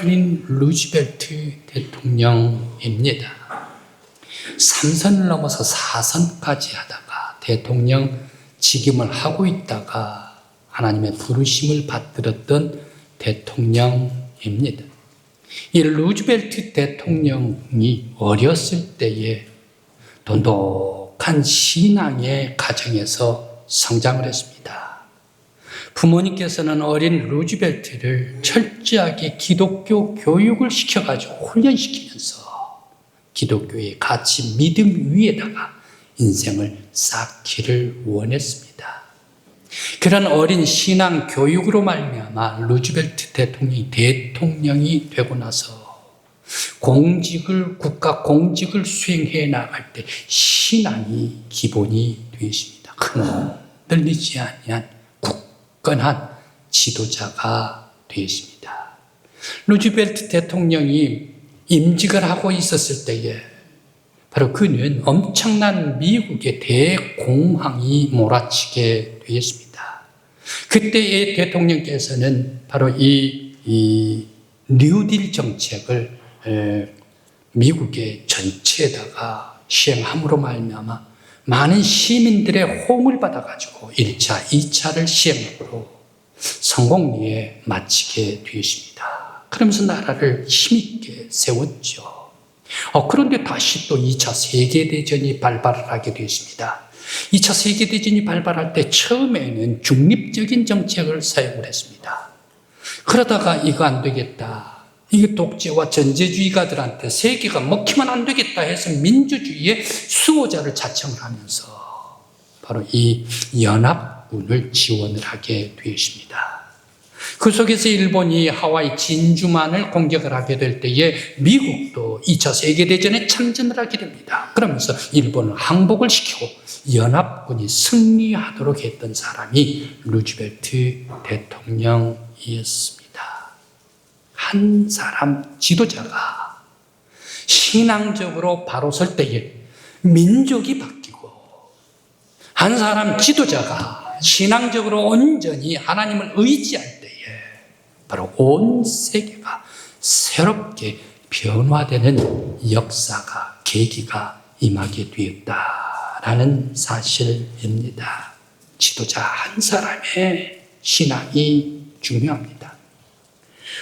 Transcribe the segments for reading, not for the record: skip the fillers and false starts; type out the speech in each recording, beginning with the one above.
프랭클린 루즈벨트 대통령입니다. 3선을 넘어서 4선까지 하다가 대통령 직임을 하고 있다가 하나님의 부르심을 받들었던 대통령입니다. 이 루즈벨트 대통령이 어렸을 때에 돈독한 신앙의 가정에서 성장을 했습니다. 부모님께서는 어린 루즈벨트를 철저하게 기독교 교육을 시켜가지고 훈련시키면서 기독교의 가치, 믿음 위에다가 인생을 쌓기를 원했습니다. 그런 어린 신앙 교육으로 말미암아 루즈벨트 대통령이 되고 나서 국가 공직을 수행해 나갈 때 신앙이 기본이 되었습니다. 흔들리지 아니한 굳건한 지도자가 되었습니다. 루즈벨트 대통령이 임직을 하고 있었을 때에 바로 그는 엄청난 미국의 대공황이 몰아치게 되었습니다. 그때의 대통령께서는 바로 이 뉴딜 정책을 미국의 전체에다가 시행함으로 말미암아 많은 시민들의 호응을 받아가지고 1차, 2차를 시행함으로 성공리에 마치게 되었습니다. 그러면서 나라를 힘있게 세웠죠. 그런데 다시 또 2차 세계대전이 발발을 하게 되었습니다. 2차 세계대전이 발발할 때 처음에는 중립적인 정책을 사용을 했습니다. 그러다가 이거 안 되겠다. 이게 독재와 전제주의가들한테 세계가 먹히면 안 되겠다 해서 민주주의의 수호자를 자청을 하면서 바로 이 연합군을 지원을 하게 되었습니다. 그 속에서 일본이 하와이 진주만을 공격을 하게 될 때에 미국도 2차 세계대전에 참전을 하게 됩니다. 그러면서 일본을 항복을 시키고 연합군이 승리하도록 했던 사람이 루즈벨트 대통령이었습니다. 한 사람 지도자가 신앙적으로 바로 설 때에 민족이 바뀌고 한 사람 지도자가 신앙적으로 온전히 하나님을 의지할 때에 바로 온 세계가 새롭게 변화되는 역사가 계기가 임하게 되었다라는 사실입니다. 지도자 한 사람의 신앙이 중요합니다.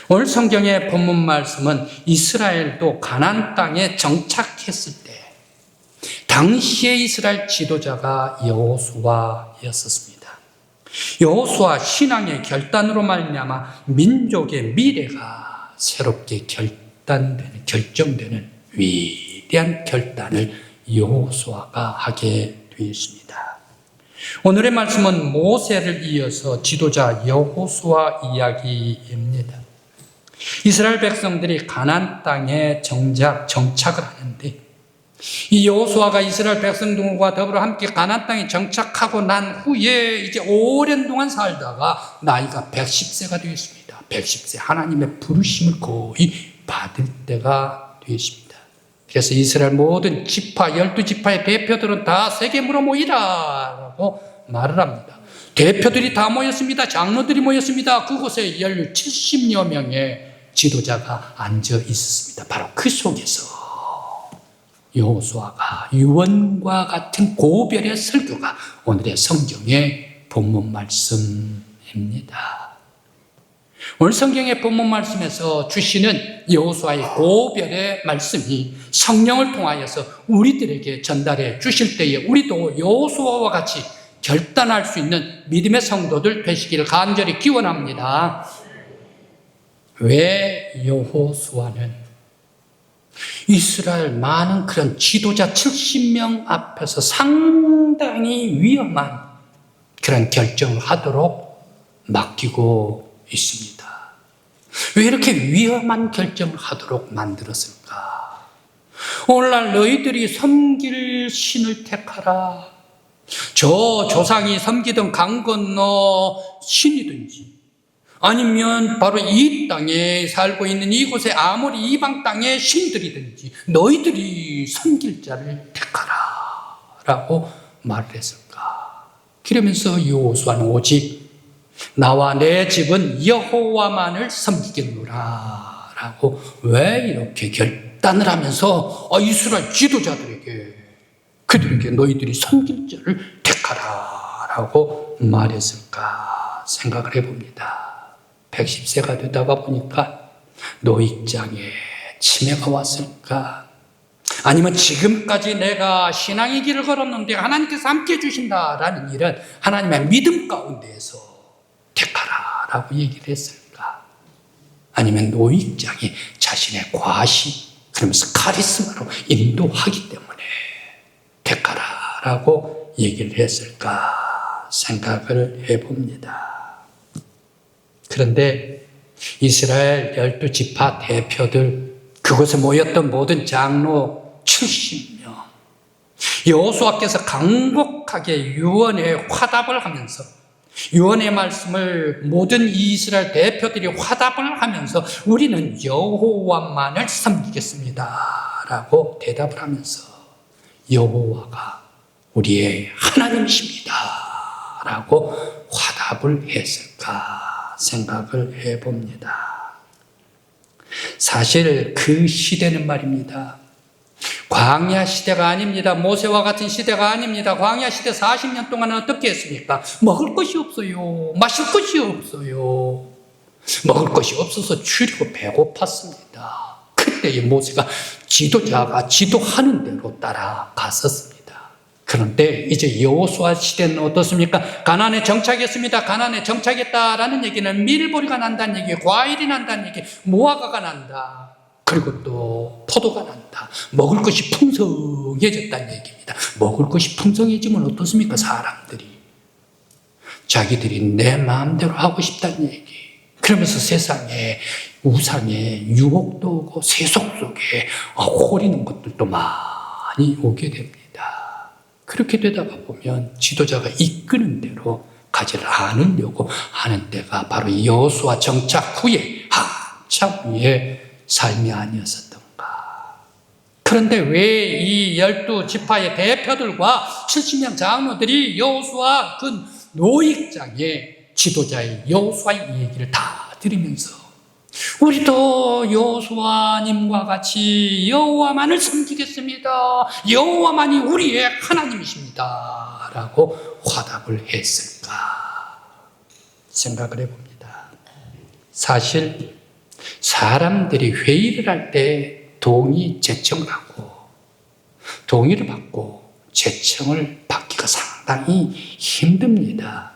오늘 성경의 본문 말씀은 이스라엘도 가나안 땅에 정착했을 때 당시의 이스라엘 지도자가 여호수아였었습니다. 여호수아 신앙의 결단으로 말미암아 민족의 미래가 새롭게 결정되는 위대한 결단을 여호수아가 하게 되었습니다. 오늘의 말씀은 모세를 이어서 지도자 여호수아 이야기입니다. 이스라엘 백성들이 가나안 땅에 정착을 하는데 이 여호수아가 이스라엘 백성들과 더불어 함께 가나안 땅에 정착하고 난 후에 이제 오랜 동안 살다가 나이가 110세가 되었습니다. 110세 하나님의 부르심을 거의 받을 때가 되었습니다. 그래서 이스라엘 모든 지파 12지파의 대표들은 다 세겜으로 모이라라고 말을 합니다. 대표들이 다 모였습니다. 장로들이 모였습니다. 그곳에 70여 명의 지도자가 앉아 있었습니다. 바로 그 속에서 여호수아가 유언과 같은 고별의 설교가 오늘의 성경의 본문 말씀입니다. 오늘 성경의 본문 말씀에서 주시는 여호수아의 고별의 말씀이 성령을 통하여서 우리들에게 전달해 주실 때에 우리도 여호수아와 같이 결단할 수 있는 믿음의 성도들 되시기를 간절히 기원합니다. 왜 여호수아는 이스라엘 많은 그런 지도자 70명 앞에서 상당히 위험한 그런 결정을 하도록 맡기고 있습니다. 왜 이렇게 위험한 결정을 하도록 만들었을까? 오늘날 너희들이 섬길 신을 택하라. 저 조상이 섬기던 강 건너 신이든지 아니면 바로 이 땅에 살고 있는 이곳에 아무리 이방 땅의 신들이든지 너희들이 섬길 자를 택하라 라고 말을 했을까? 그러면서 여호수아는 오직 나와 내 집은 여호와만을 섬기겠노라 라고 왜 이렇게 결단을 하면서 이스라엘 지도자들에게 그들에게 너희들이 섬길 자를 택하라 라고 말했을까 생각을 해봅니다. 110세가 되다가 보니까 노익장에 치매가 왔을까? 아니면 지금까지 내가 신앙의 길을 걸었는데 하나님께서 함께 해주신다라는 일은 하나님의 믿음 가운데에서 택하라 라고 얘기를 했을까? 아니면 노익장이 자신의 과시, 그러면서 카리스마로 인도하기 때문에 택하라 라고 얘기를 했을까 생각을 해봅니다. 그런데 이스라엘 12지파 대표들, 그곳에 모였던 모든 장로 70명, 여호수아께서 강력하게 유언의 화답을 하면서, 유언의 말씀을 모든 이스라엘 대표들이 화답을 하면서 우리는 여호와만을 섬기겠습니다 라고 대답을 하면서 여호와가 우리의 하나님이십니다 라고 화답을 했을까 생각을 해봅니다. 사실 그 시대는 말입니다, 광야 시대가 아닙니다. 모세와 같은 시대가 아닙니다. 광야 시대 40년 동안 어떻게 했습니까? 먹을 것이 없어요. 마실 것이 없어요. 먹을 것이 없어서 추리고 배고팠습니다. 그때의 모세가 지도자가 지도하는 대로 따라갔었습니다. 그런데 이제 여호수아 시대는 어떻습니까? 가나안에 정착했습니다. 가나안에 정착했다라는 얘기는 밀보리가 난다는 얘기, 과일이 난다는 얘기, 무화과가 난다. 그리고 또 포도가 난다. 먹을 것이 풍성해졌다는 얘기입니다. 먹을 것이 풍성해지면 어떻습니까? 사람들이 자기들이 내 마음대로 하고 싶다는 얘기. 그러면서 세상에 우상에 유혹도 오고 세속 속에 홀리는 것들도 많이 오게 됩니다. 그렇게 되다가 보면 지도자가 이끄는 대로 가지를 않으려고 하는 때가 바로 여호수아 정착 후에 한참 후에 삶이 아니었었던가. 그런데 왜 이 12지파의 대표들과 70명 장로들이 여호수아 그 노익장의 지도자의 여호수아의 얘기를 다 들으면서 우리도 여호수아님과 같이 여호와만을 섬기겠습니다, 여호와만이 우리의 하나님이십니다 라고 화답을 했을까 생각을 해봅니다. 사실 사람들이 회의를 할 때 동의 제청을 하고 동의를 받고 제청을 받기가 상당히 힘듭니다.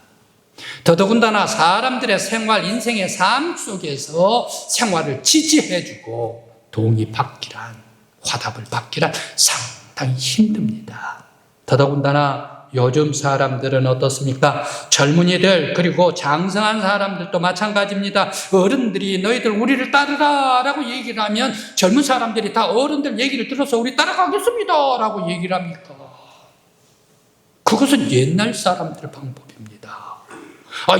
더더군다나 사람들의 생활, 인생의 삶 속에서 생활을 지지해주고 동의받기란, 화답을 받기란 상당히 힘듭니다. 더더군다나 요즘 사람들은 어떻습니까? 젊은이들 그리고 장성한 사람들도 마찬가지입니다. 어른들이 너희들 우리를 따르라 라고 얘기를 하면 젊은 사람들이 다 어른들 얘기를 들어서 우리 따라가겠습니다 라고 얘기를 합니까? 그것은 옛날 사람들 방법입니다.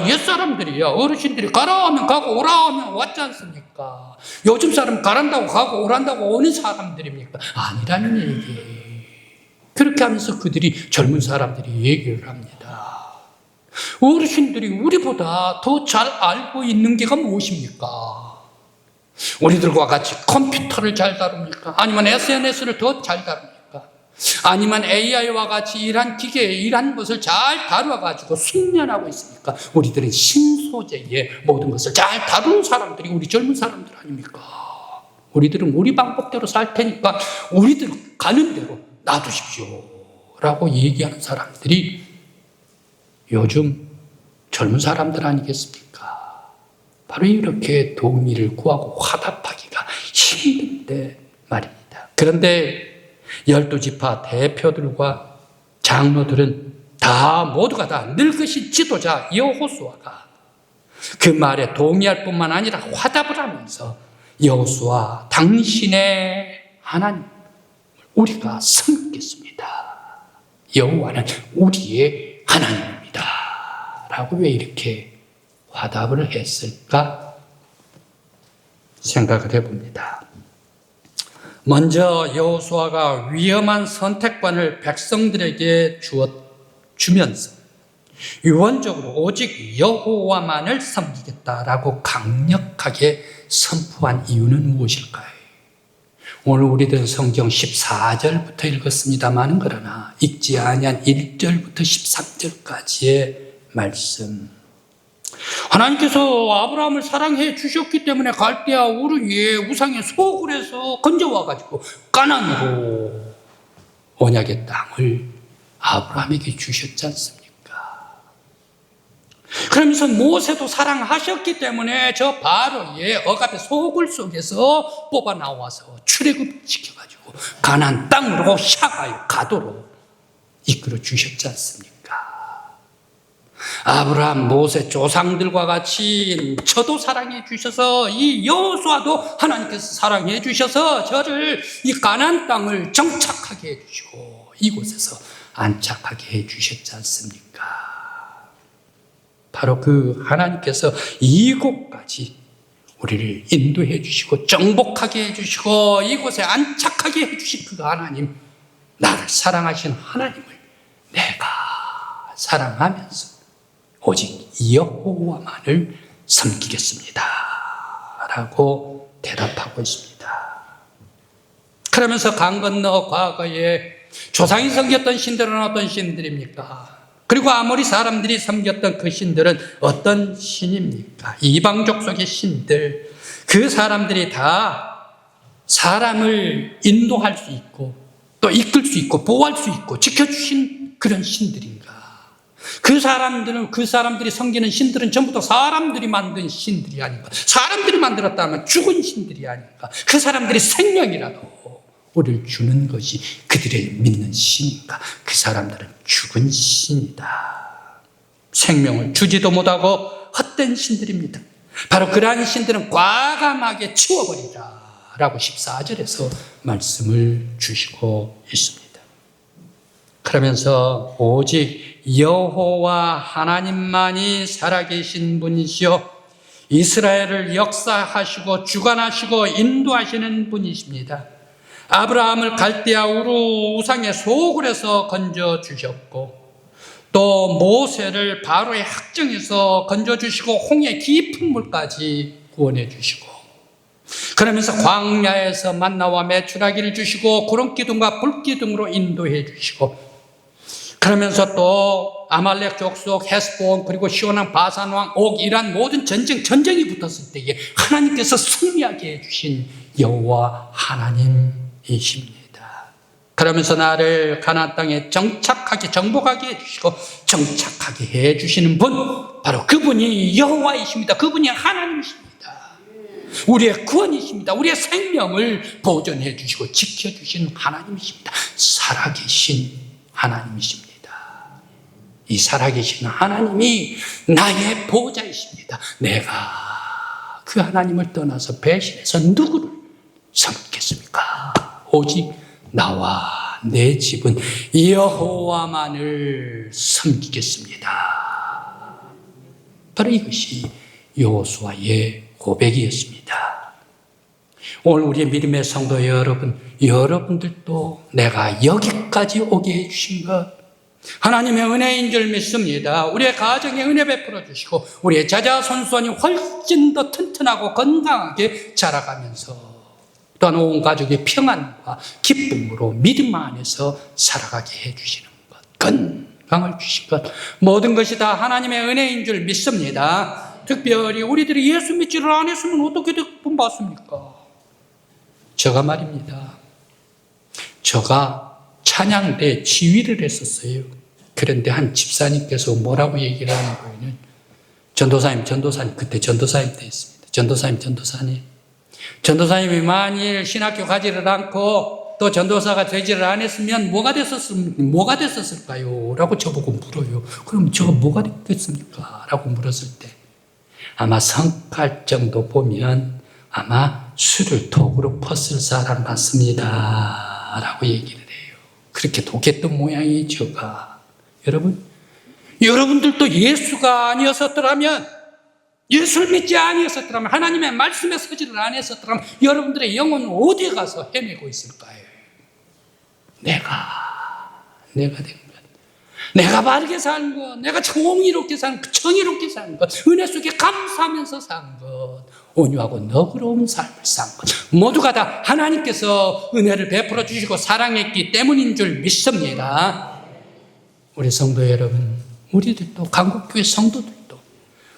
옛 사람들이야, 어르신들이 가라 하면 가고 오라 하면 왔지 않습니까? 요즘 사람 가란다고 가고 오란다고 오는 사람들입니까? 아니라는 얘기예요. 그렇게 하면서 그들이, 젊은 사람들이 얘기를 합니다. 어르신들이 우리보다 더 잘 알고 있는 게가 무엇입니까? 우리들과 같이 컴퓨터를 잘 다룹니까? 아니면 SNS를 더 잘 다룹니까? 아니면 AI와 같이 이러한 기계에 이러한 것을 잘 다루어가지고 숙련하고 있습니까? 우리들은 신소재의 모든 것을 잘 다루는 사람들이 우리 젊은 사람들 아닙니까? 우리들은 우리 방법대로 살 테니까 우리들 가는 대로 놔두십시오 라고 얘기하는 사람들이 요즘 젊은 사람들 아니겠습니까? 바로 이렇게 동의를 구하고 화답하기가 힘든데 말입니다. 그런데 12지파 대표들과 장로들은 모두가 다 늙으신 지도자 여호수아가 그 말에 동의할 뿐만 아니라 화답을 하면서 여호수아, 당신의 하나님 우리가 섬기겠습니다. 여호와는 우리의 하나님입니다 라고 왜 이렇게 화답을 했을까 생각을 해봅니다. 먼저 여호수아가 위험한 선택권을 백성들에게 주면서 유언적으로 오직 여호와만을 섬기겠다라고 강력하게 선포한 이유는 무엇일까요? 오늘 우리들은 성경 14절부터 읽었습니다만 그러나 읽지 아니한 1절부터 13절까지의 말씀, 하나님께서 아브라함을 사랑해 주셨기 때문에 갈대아 우르 위에 우상의 소굴에서 건져와 가지고 가나안으로 언약의 땅을 아브라함에게 주셨지 않습니까? 그러면서 모세도 사랑하셨기 때문에 저 바로의 억압의 소굴 속에서 뽑아 나와서 출애굽시켜가지고 가나안 땅으로 향하여 가도록 이끌어 주셨지 않습니까? 아브라함, 모세 조상들과 같이 저도 사랑해 주셔서 이 여호수아도 하나님께서 사랑해 주셔서 저를 이 가나안 땅을 정착하게 해주시고 이곳에서 안착하게 해주셨지 않습니까? 바로 그 하나님께서 이곳까지 우리를 인도해 주시고 정복하게 해주시고 이곳에 안착하게 해주신 그 하나님, 나를 사랑하신 하나님을 내가 사랑하면서 오직 여호와만을 섬기겠습니다 라고 대답하고 있습니다. 그러면서 강 건너 과거에 조상이 섬겼던 신들은 어떤 신들입니까? 그리고 아모리 사람들이 섬겼던 그 신들은 어떤 신입니까? 이방족 속의 신들, 그 사람들이 다 사람을 인도할 수 있고 또 이끌 수 있고 보호할 수 있고 지켜주신 그런 신들인가? 그 사람들이 섬기는 신들은 전부 다 사람들이 만든 신들이 아닌가? 사람들이 만들었다면 죽은 신들이 아닌가? 그 사람들이 생명이라도 우리를 주는 것이 그들의 믿는 신인가? 그 사람들은 죽은 신이다. 생명을 주지도 못하고 헛된 신들입니다. 바로 그러한 신들은 과감하게 치워버리라 라고 14절에서 말씀을 주시고 있습니다. 그러면서 오직 여호와 하나님만이 살아계신 분이시요 이스라엘을 역사하시고 주관하시고 인도하시는 분이십니다. 아브라함을 갈대아 우르 우상의 소굴에서 건져주셨고 또 모세를 바로의 학정에서 건져주시고 홍해 깊은 물까지 구원해 주시고 그러면서 광야에서 만나와 메추라기를 주시고 구름기둥과 불기둥으로 인도해 주시고 그러면서 또 아말렉 족속 헤스본 그리고 시온왕 바산왕 옥 이란 모든 전쟁이 붙었을 때에 하나님께서 승리하게 해주신 여호와 하나님이십니다. 그러면서 나를 가나안 땅에 정착하게 정복하게 해주시고 정착하게 해주시는 분, 바로 그분이 여호와이십니다. 그분이 하나님이십니다. 우리의 구원이십니다. 우리의 생명을 보존해 주시고 지켜주신 하나님이십니다. 살아계신 하나님이십니다. 이 살아계신 하나님이 나의 보호자이십니다. 내가 그 하나님을 떠나서 배신해서 누구를 섬기겠습니까? 오직 나와 내 집은 여호와만을 섬기겠습니다. 바로 이것이 여호수아의 고백이었습니다. 오늘 우리의 믿음의 성도 여러분, 여러분들도 내가 여기까지 오게 해주신 것 하나님의 은혜인 줄 믿습니다. 우리의 가정에 은혜 베풀어 주시고 우리의 자자손손이 훨씬 더 튼튼하고 건강하게 자라가면서 또한 온 가족의 평안과 기쁨으로 믿음 안에서 살아가게 해주시는 것, 건강을 주신 것, 모든 것이 다 하나님의 은혜인 줄 믿습니다. 특별히 우리들이 예수 믿지를 않았으면 어떻게 본 받습니까? 제가 말입니다. 제가 찬양대 지휘를 했었어요. 그런데 한 집사님께서 뭐라고 얘기를 하는 거예요? 전도사님, 그때 전도사님 때 했습니다. 전도사님이 만일 신학교 가지를 않고 또 전도사가 되지를 않았으면 뭐가 됐었을까요? 라고 저보고 물어요. 그럼 저가 뭐가 됐겠습니까? 라고 물었을 때 아마 성깔 정도 보면 아마 술을 독으로 퍼쓸 사람 같습니다. 라고 얘기를 해요. 그렇게 독했던 모양이 저가. 여러분들도 예수가 아니었었더라면, 예수를 믿지 아니었었더라면, 하나님의 말씀에 서지를 아니었었더라면 여러분들의 영혼은 어디에 가서 헤매고 있을까요? 내가 된 것. 내가 바르게 사는 것, 내가 정의롭게 사는 것, 정의롭게 사는 것, 은혜 속에 감사하면서 사는 것, 온유하고 너그러운 삶을 사는 것, 모두가 다 하나님께서 은혜를 베풀어 주시고 사랑했기 때문인 줄 믿습니다. 우리 성도 여러분, 우리들도 강국교회 성도들도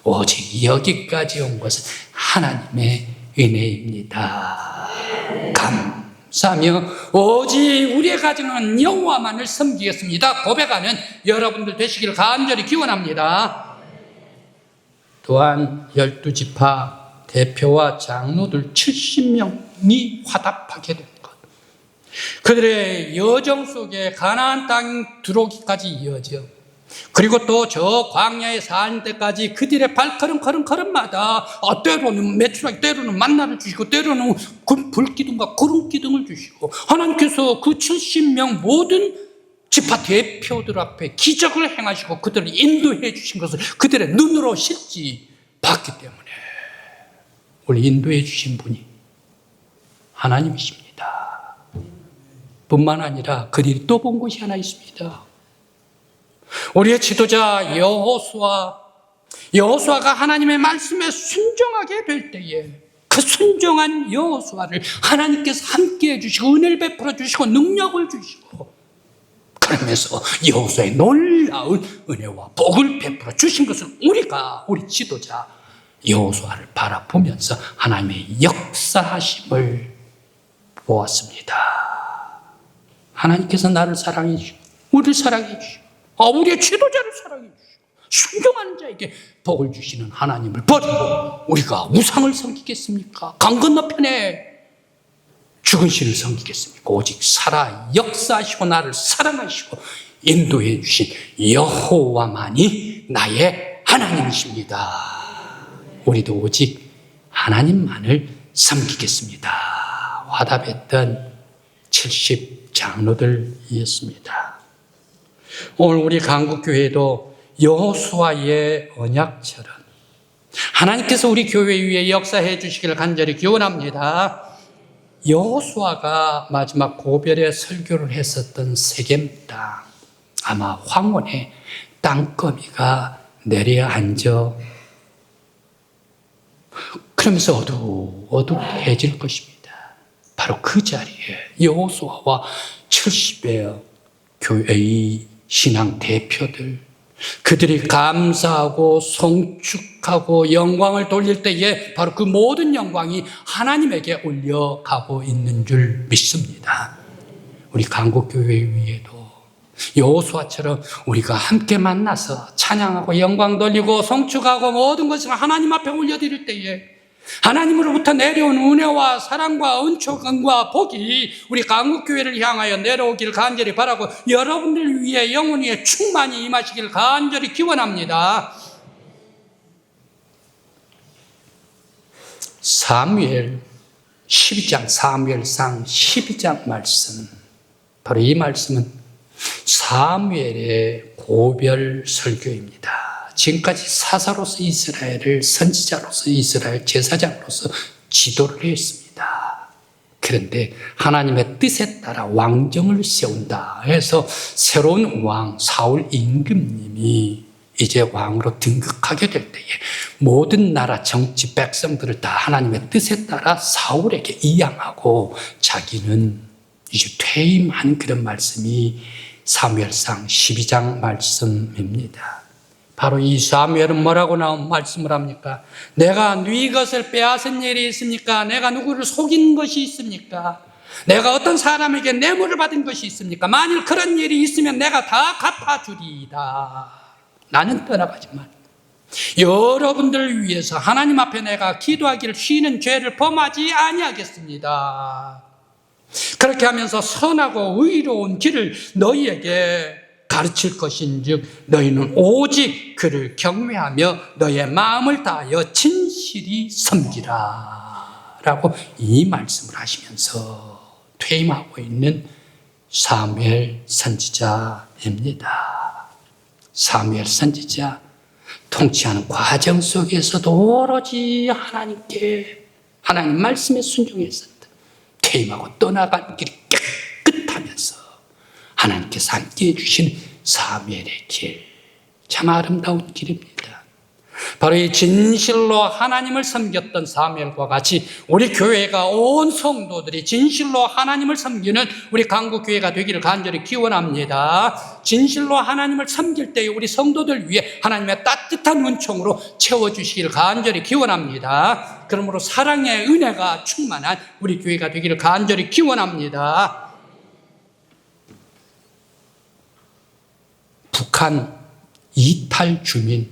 오직 여기까지 온 것은 하나님의 은혜입니다. 감사하며 오직 우리의 가정은 여호와만을 섬기겠습니다 고백하는 여러분들 되시기를 간절히 기원합니다. 또한 12지파 대표와 장로들 70명이 화답하게 된 것, 그들의 여정 속에 가나안 땅 들어오기까지 이어져, 그리고 또 저 광야에 사는 때까지 그들의 발걸음마다 때로는 메추라기, 때로는 만나를 주시고, 때로는 불기둥과 구름기둥을 주시고, 하나님께서 그 70명 모든 지파 대표들 앞에 기적을 행하시고 그들을 인도해 주신 것을 그들의 눈으로 실지 봤기 때문에 우리 인도해 주신 분이 하나님이십니다. 뿐만 아니라 그들이 또 본 것이 하나 있습니다. 우리의 지도자 여호수아가 하나님의 말씀에 순종하게 될 때에 그 순종한 여호수아를 하나님께서 함께 해주시고 은혜를 베풀어 주시고 능력을 주시고, 그러면서 여호수아의 놀라운 은혜와 복을 베풀어 주신 것을 우리 지도자 여호수아를 바라보면서 하나님의 역사하심을 보았습니다. 하나님께서 나를 사랑해 주시고 우리를 사랑해 주시고 우리의 지도자를 사랑해 주시고 순종하는 자에게 복을 주시는 하나님을 버리고 우리가 우상을 섬기겠습니까? 강 건너편에 죽은 신을 섬기겠습니까? 오직 살아 역사하시고 나를 사랑하시고 인도해 주신 여호와만이 나의 하나님이십니다. 우리도 오직 하나님만을 섬기겠습니다. 화답했던 70 장로들이었습니다. 오늘 우리 강국교회도 여호수아의 언약처럼 하나님께서 우리 교회 위에 역사해 주시기를 간절히 기원합니다. 여호수아가 마지막 고별의 설교를 했었던 세겜 땅, 아마 황혼의 땅거미가 내려앉아 그러면서 어둑해질 것입니다. 바로 그 자리에 여호수아와 70의 교회의 신앙 대표들, 그들이 감사하고 송축하고 영광을 돌릴 때에 바로 그 모든 영광이 하나님에게 올려가고 있는 줄 믿습니다. 우리 강국교회 위에도 여호수아처럼 우리가 함께 만나서 찬양하고 영광 돌리고 송축하고 모든 것을 하나님 앞에 올려드릴 때에 하나님으로부터 내려온 은혜와 사랑과 은총과 복이 우리 강국교회를 향하여 내려오길 간절히 바라고 여러분들 위해 영원히 충만히 임하시길 간절히 기원합니다. 사무엘 12장, 사무엘상 12장 말씀, 바로 이 말씀은 사무엘의 고별 설교입니다. 지금까지 사사로서 이스라엘을, 선지자로서 이스라엘 제사장으로서 지도를 했습니다. 그런데 하나님의 뜻에 따라 왕정을 세운다 해서 새로운 왕 사울 임금님이 이제 왕으로 등극하게 될 때에 모든 나라 정치 백성들을 다 하나님의 뜻에 따라 사울에게 이양하고 자기는 이제 퇴임한 그런 말씀이 사무엘상 12장 말씀입니다. 바로 이 사무엘은 뭐라고 말씀을 합니까? 내가 네 것을 빼앗은 일이 있습니까? 내가 누구를 속인 것이 있습니까? 내가 어떤 사람에게 뇌물을 받은 것이 있습니까? 만일 그런 일이 있으면 내가 다 갚아주리이다. 나는 떠나가지만 여러분들을 위해서 하나님 앞에 내가 기도하기를 쉬는 죄를 범하지 아니하겠습니다. 그렇게 하면서 선하고 의로운 길을 너희에게 가르칠 것인즉 너희는 오직 그를 경외하며 너의 마음을 다하여 진실이 섬기라 라고 이 말씀을 하시면서 퇴임하고 있는 사무엘 선지자입니다. 사무엘 선지자 통치하는 과정 속에서도 오로지 하나님께, 하나님 말씀에 순종했었다. 퇴임하고 떠나간 길이 깨끗하면서 하나님께서 함께해 주신 사무엘의 길, 참 아름다운 길입니다. 바로 이 진실로 하나님을 섬겼던 사무엘과 같이 우리 교회가 온 성도들이 진실로 하나님을 섬기는 우리 강구교회가 되기를 간절히 기원합니다. 진실로 하나님을 섬길 때에 우리 성도들 위해 하나님의 따뜻한 은총으로 채워주시기를 간절히 기원합니다. 그러므로 사랑의 은혜가 충만한 우리 교회가 되기를 간절히 기원합니다. 북한 이탈 주민,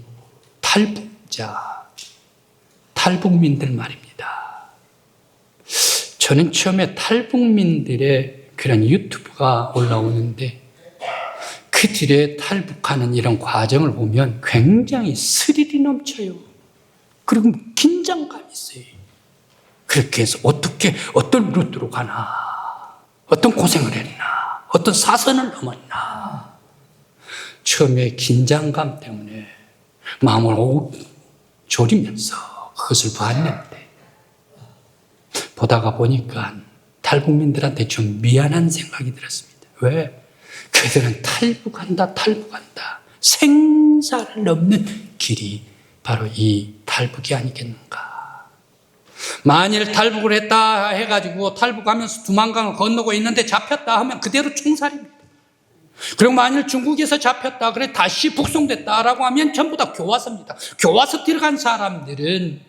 탈북자, 탈북민들 말입니다. 저는 처음에 탈북민들의 그런 유튜브가 올라오는데 그들의 탈북하는 이런 과정을 보면 굉장히 스릴이 넘쳐요. 그리고 긴장감이 있어요. 그렇게 해서 어떻게 어떤 루트로 가나, 어떤 고생을 했나, 어떤 사선을 넘었나. 처음에 긴장감 때문에 마음을 졸이면서 그것을 봤는데 보다가 보니까 탈북민들한테 좀 미안한 생각이 들었습니다. 왜? 그들은 탈북한다. 생사를 넘는 길이 바로 이 탈북이 아니겠는가. 만일 탈북을 했다 해가지고 탈북하면서 두만강을 건너고 있는데 잡혔다 하면 그대로 총살입니다. 그리고 만일 중국에서 잡혔다, 그래 다시 북송됐다라고 하면 전부 다 교화소입니다. 교화소 들어간 사람들은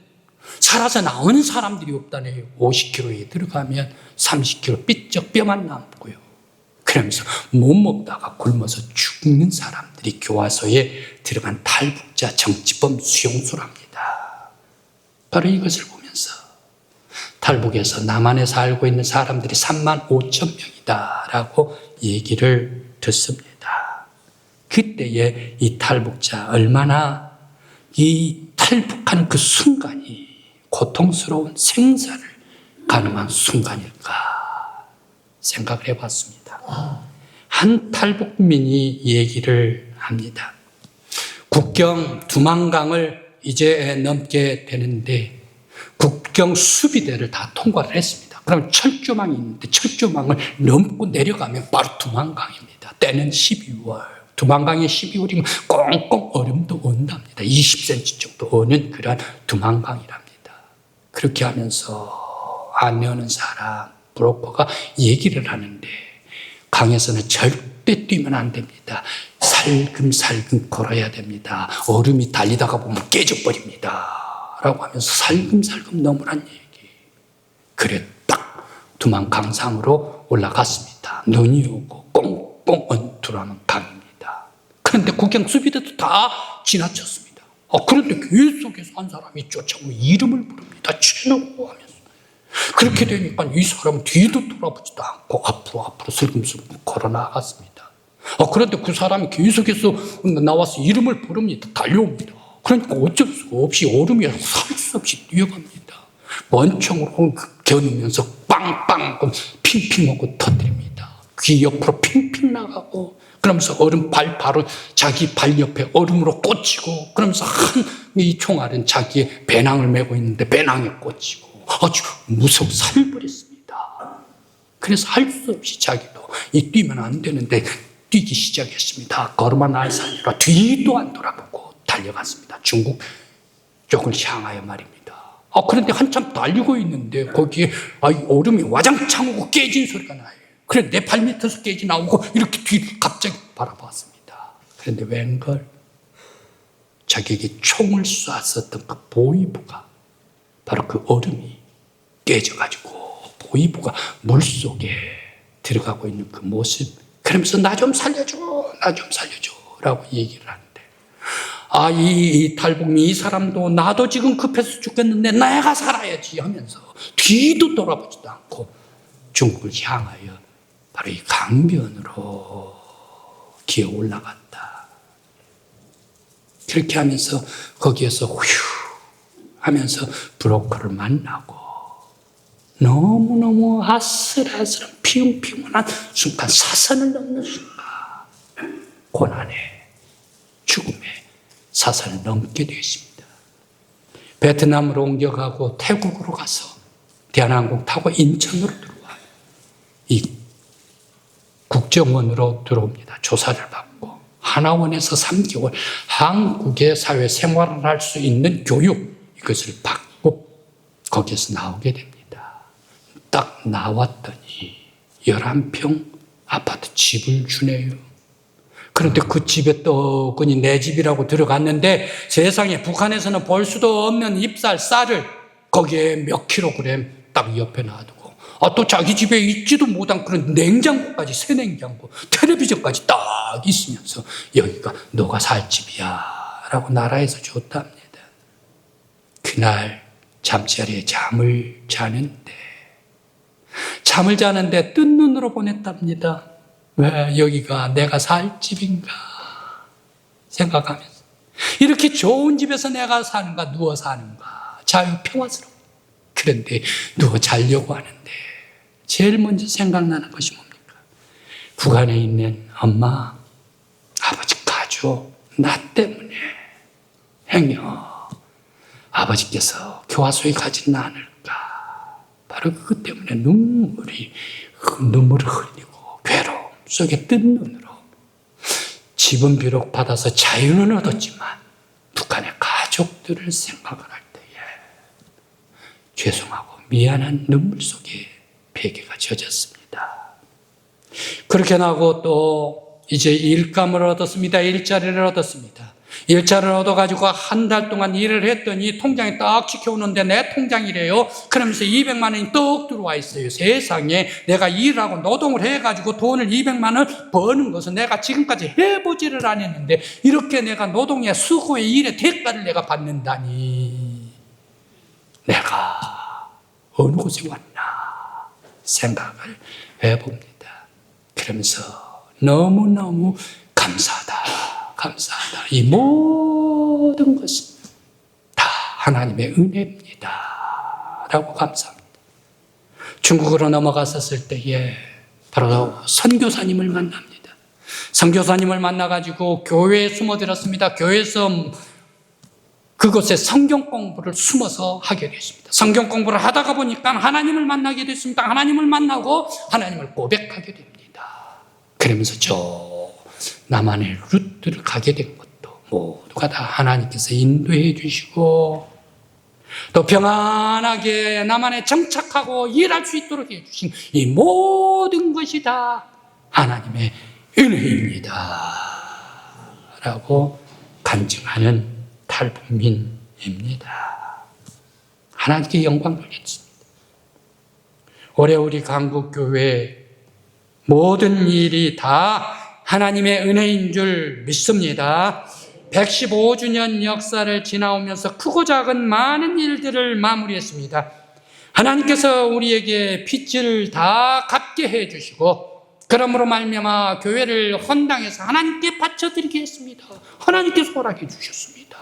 살아서 나오는 사람들이 없다네요. 50km에 들어가면 30km 삐쩍 뼈만 남고요. 그러면서 못 먹다가 굶어서 죽는 사람들이 교화소에 들어간 탈북자 정치범 수용소랍니다. 바로 이것을 보면서 탈북에서 남한에 살고 있는 사람들이 35,000명이다라고 얘기를 듣습니다. 그때의 이 탈북자 얼마나 이 탈북하는 그 순간이 고통스러운 생사를 가늠한 순간일까 생각을 해봤습니다. 한 탈북민이 얘기를 합니다. 국경 두만강을 이제 넘게 되는데 국경 수비대를 다 통과를 했습니다. 그럼 철조망이 있는데 철조망을 넘고 내려가면 바로 두만강입니다. 때는 12월. 두만강이 12월이면 꽁꽁 얼음도 온답니다. 20cm 정도 오는 그런 두만강이랍니다. 그렇게 하면서 안내하는 사람, 브로커가 얘기를 하는데 강에서는 절대 뛰면 안 됩니다. 살금살금 걸어야 됩니다. 얼음이 달리다가 보면 깨져버립니다. 라고 하면서 살금살금 넘으란 얘기. 그래 딱 두만강상으로 올라갔습니다. 눈이 오고 꽁꽁 언투라는 강입니다. 그런데 국경 수비대도 다 지나쳤습니다. 그런데 계속해서 한 사람이 쫓아오고 이름을 부릅니다. 최노고 하면서. 그렇게 되니까 이 사람은 뒤도 돌아보지도 않고 앞으로 슬금슬금 걸어 나갔습니다. 그런데 그 사람이 계속해서 나와서 이름을 부릅니다. 달려옵니다. 그러니까 어쩔 수 없이 얼음이 살 수 없이 뛰어갑니다. 원총으로 겨누면서 빵빵 핑핑 하고 터뜨립니다. 귀 옆으로 핑핑 나가고 그러면서 얼음 바로 자기 발 옆에 얼음으로 꽂히고 그러면서 이 총알은 자기의 배낭을 메고 있는데 배낭에 꽂히고 아주 무서워 살벌했습니다. 그래서 할 수 없이 자기도 뛰면 안 되는데 뛰기 시작했습니다. 걸음만 날산이라 뒤도 안 돌아보고 달려갔습니다. 중국 쪽을 향하여 말입니다. 그런데 한참 달리고 있는데 거기에 얼음이 와장창 오고 깨진 소리가 나요. 그래 내 발 밑에서 깨지 나오고 이렇게 뒤를 갑자기 바라봤습니다. 그런데 웬걸 자기에게 총을 쐈었던 그 보이부가 바로 그 얼음이 깨져가지고 보이부가 물속에 들어가고 있는 그 모습, 그러면서 나 좀 살려줘 라고 얘기를 하는데 이 탈북민 이 사람도 나도 지금 급해서 죽겠는데 내가 살아야지 하면서 뒤도 돌아보지도 않고 중국을 향하여 바로 이 강변으로 기어 올라갔다. 그렇게 하면서 거기에서 휴 하면서 브로커를 만나고 너무너무 아슬아슬한 피운피운한 순간, 사선을 넘는 순간 고난의 죽음의 사선을 넘게 되었습니다. 베트남으로 옮겨가고 태국으로 가서 대한항공 타고 인천으로 들어와요. 이 국정원으로 들어옵니다. 조사를 받고 하나원에서 3개월 한국의 사회생활을 할 수 있는 교육, 이것을 받고 거기에서 나오게 됩니다. 딱 나왔더니 11평 아파트 집을 주네요. 그런데 그 집에 떡하니 내 집이라고 들어갔는데 세상에 북한에서는 볼 수도 없는 잎살 쌀을 거기에 몇 킬로그램 딱 옆에 놔두고 또 자기 집에 있지도 못한 그런 냉장고까지, 새 냉장고, 텔레비전까지 딱 있으면서 여기가 너가 살 집이야 라고 나라에서 줬답니다. 그날 잠자리에 잠을 자는데 뜬 눈으로 보냈답니다. 왜 여기가 내가 살 집인가 생각하면서 이렇게 좋은 집에서 내가 사는가 누워 사는가 자유 평화스러워. 그런데 누워 자려고 하는데 제일 먼저 생각나는 것이 뭡니까? 북한에 있는 엄마, 아버지 가족, 나 때문에 행여 아버지께서 교화소에 가지는 않을까. 바로 그것 때문에 눈물을 흘리고 괴로움 속에 뜬 눈으로 집은 비록 받아서 자유는 얻었지만 북한의 가족들을 생각을 할 때에 죄송하고 미안한 눈물 속에 베개가 젖었습니다. 그렇게 나고 또 이제 일감을 얻었습니다. 일자리를 얻었습니다. 일자리를 얻어가지고 한 달 동안 일을 했더니 통장에 딱 지켜오는데 내 통장이래요. 그러면서 200만 원이 떡 들어와 있어요. 세상에 내가 일하고 노동을 해가지고 돈을 200만 원 버는 것은 내가 지금까지 해보지를 않았는데 이렇게 내가 노동의 수고의 일의 대가를 내가 받는다니 내가 어느 곳에 왔나 생각을 해봅니다. 그러면서 너무너무 감사하다. 이 모든 것은 다 하나님의 은혜입니다. 라고 감사합니다. 중국으로 넘어갔었을 때에 바로 선교사님을 만납니다. 선교사님을 만나가지고 교회에 숨어들었습니다. 교회에서 그곳에 성경 공부를 숨어서 하게 됐습니다. 성경 공부를 하다가 보니까 하나님을 만나게 됐습니다. 하나님을 만나고 하나님을 고백하게 됩니다. 그러면서 저 남한의 루트를 가게 된 것도 모두가 다 하나님께서 인도해 주시고 또 평안하게 남한에 정착하고 일할 수 있도록 해 주신 이 모든 것이 다 하나님의 은혜입니다. 라고 간증하는 탈북민입니다. 하나님께 영광 돌렸습니다. 올해 우리 강북교회 모든 일이 다 하나님의 은혜인 줄 믿습니다. 115주년 역사를 지나오면서 크고 작은 많은 일들을 마무리했습니다. 하나님께서 우리에게 빚을 다 갚게 해주시고 그러므로 말미암아 교회를 헌당해서 하나님께 바쳐드리게 했습니다. 하나님께서 허락해 주셨습니다.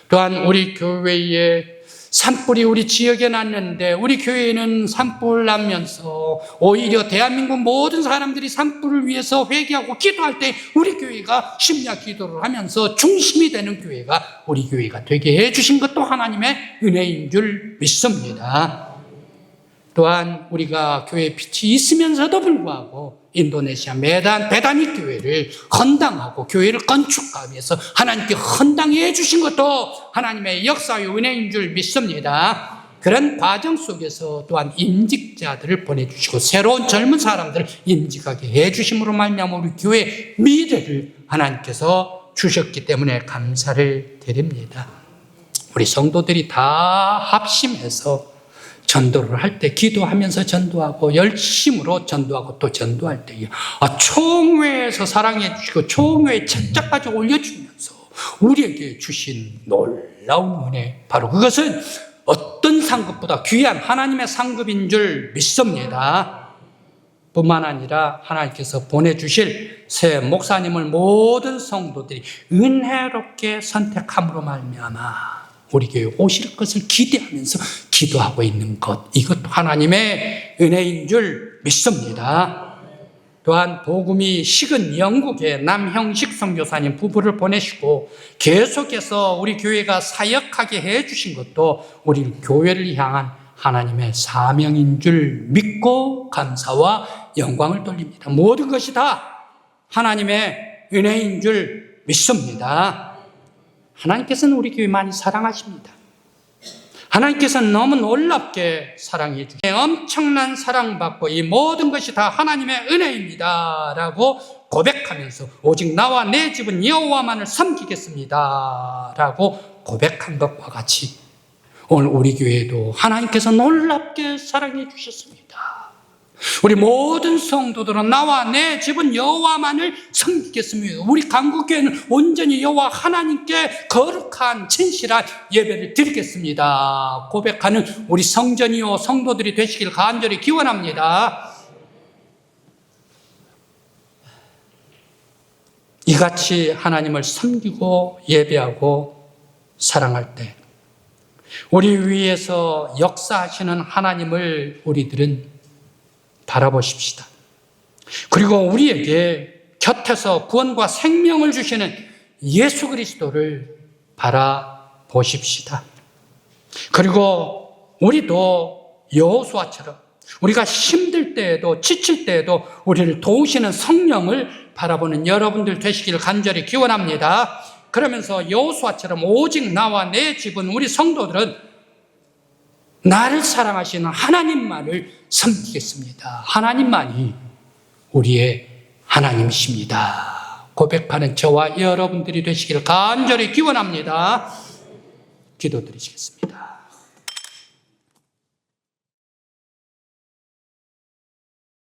또한 우리 교회에 산불이 우리 지역에 났는데 우리 교회는 산불 나면서 오히려 대한민국 모든 사람들이 산불을 위해서 회개하고 기도할 때 우리 교회가 심야 기도를 하면서 중심이 되는 교회가 우리 교회가 되게 해주신 것도 하나님의 은혜인 줄 믿습니다. 또한 우리가 교회에 빛이 있으면서도 불구하고 인도네시아 배다니 교회를 헌당하고 교회를 건축하기 위해서 하나님께 헌당해 주신 것도 하나님의 역사의 은혜인 줄 믿습니다. 그런 과정 속에서 또한 임직자들을 보내주시고 새로운 젊은 사람들을 임직하게 해주심으로 말미암아 우리 교회의 미래를 하나님께서 주셨기 때문에 감사를 드립니다. 우리 성도들이 다 합심해서 전도를 할 때 기도하면서 전도하고 열심으로 전도하고 또 전도할 때 총회에서 사랑해 주시고 총회에 책자까지 올려주면서 우리에게 주신 놀라운 은혜, 바로 그것은 어떤 상급보다 귀한 하나님의 상급인 줄 믿습니다. 뿐만 아니라 하나님께서 보내주실 새 목사님을 모든 성도들이 은혜롭게 선택함으로 말미암아 우리 교회에 오실 것을 기대하면서 기도하고 있는 것, 이것도 하나님의 은혜인 줄 믿습니다. 또한 복음이 식은 영국에 남형식 선교사님 부부를 보내시고 계속해서 우리 교회가 사역하게 해주신 것도 우리 교회를 향한 하나님의 사명인 줄 믿고 감사와 영광을 돌립니다. 모든 것이 다 하나님의 은혜인 줄 믿습니다. 하나님께서는 우리 교회 많이 사랑하십니다. 하나님께서는 너무 놀랍게 사랑해 주시고 엄청난 사랑받고 이 모든 것이 다 하나님의 은혜입니다 라고 고백하면서 오직 나와 내 집은 여호와만을 섬기겠습니다 라고 고백한 것과 같이 오늘 우리 교회도 하나님께서 놀랍게 사랑해 주셨습니다. 우리 모든 성도들은 나와 내 집은 여호와만을 섬기겠습니다. 우리 강국교회는 온전히 여호와 하나님께 거룩한 진실한 예배를 드리겠습니다 고백하는 우리 성전이요 성도들이 되시길 간절히 기원합니다. 이같이 하나님을 섬기고 예배하고 사랑할 때 우리 위에서 역사하시는 하나님을 우리들은 바라보십시다. 그리고 우리에게 곁에서 구원과 생명을 주시는 예수 그리스도를 바라보십시다. 그리고 우리도 여호수아처럼 우리가 힘들 때에도 지칠 때에도 우리를 도우시는 성령을 바라보는 여러분들 되시기를 간절히 기원합니다. 그러면서 여호수아처럼 오직 나와 내 집은 우리 성도들은 나를 사랑하시는 하나님만을 섬기겠습니다. 하나님만이 우리의 하나님이십니다 고백하는 저와 여러분들이 되시기를 간절히 기원합니다. 기도드리시겠습니다.